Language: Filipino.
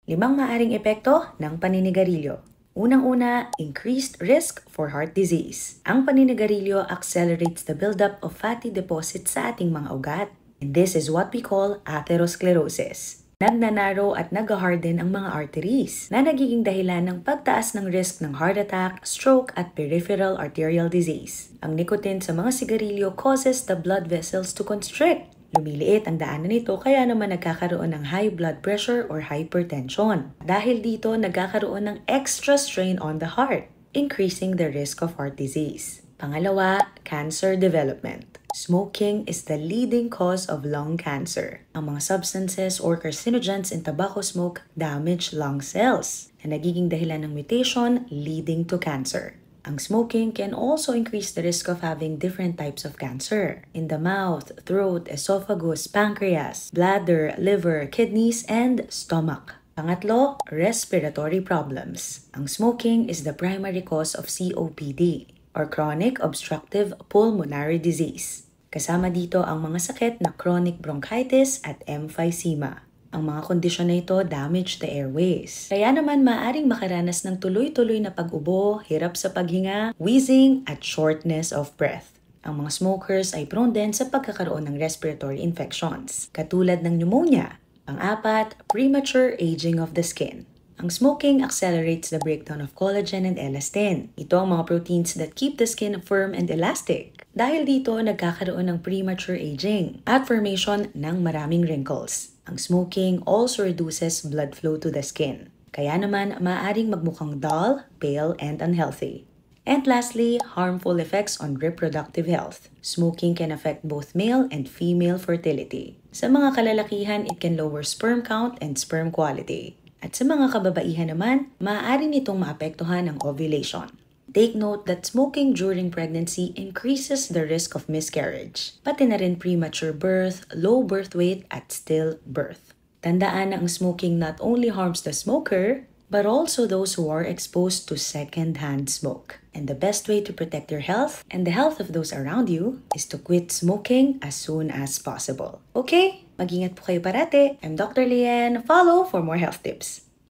Limang maaring epekto ng paninigarilyo. Unang-una, increased risk for heart disease. Ang paninigarilyo accelerates the buildup of fatty deposits sa ating mga ugat. And this is what we call atherosclerosis. Nagnanarrow at nag-harden ang mga arteries na nagiging dahilan ng pagtaas ng risk ng heart attack, stroke at peripheral arterial disease. Ang nicotine sa mga sigarilyo causes the blood vessels to constrict. Lumiliit ang daanan nito kaya naman nagkakaroon ng high blood pressure or hypertension. Dahil dito nagkakaroon ng extra strain on the heart, increasing the risk of heart disease. Pangalawa, cancer development. Smoking is the leading cause of lung cancer. Ang mga substances or carcinogens in tobacco smoke damage lung cells na nagiging dahilan ng mutation leading to cancer. Ang smoking can also increase the risk of having different types of cancer in the mouth, throat, esophagus, pancreas, bladder, liver, kidneys, and stomach. Pangatlo, respiratory problems. Ang smoking is the primary cause of COPD or chronic obstructive pulmonary disease. Kasama dito ang mga sakit na chronic bronchitis at emphysema. Ang mga kondisyon na ito damage the airways. Kaya naman maaring makaranas ng tuloy-tuloy na pag-ubo, hirap sa paghinga, wheezing at shortness of breath. Ang mga smokers ay prone din sa pagkakaroon ng respiratory infections, katulad ng pneumonia. Pang-apat, premature aging of the skin. Ang smoking accelerates the breakdown of collagen and elastin. Ito ang mga proteins that keep the skin firm and elastic. Dahil dito, nagkakaroon ng premature aging at formation ng maraming wrinkles. Ang smoking also reduces blood flow to the skin. Kaya naman, maaaring magmukhang dull, pale, and unhealthy. And lastly, harmful effects on reproductive health. Smoking can affect both male and female fertility. Sa mga kalalakihan, it can lower sperm count and sperm quality. At sa mga kababaihan naman, maaari nitong maapektuhan ang ovulation. Take note that smoking during pregnancy increases the risk of miscarriage, pati na rin premature birth, low birth weight, at stillbirth. Tandaan na ang smoking not only harms the smoker, but also those who are exposed to second-hand smoke. And the best way to protect your health and the health of those around you is to quit smoking as soon as possible. Okay? Mag-ingat po kayo parate. I'm Dr. Lian. Follow for more health tips.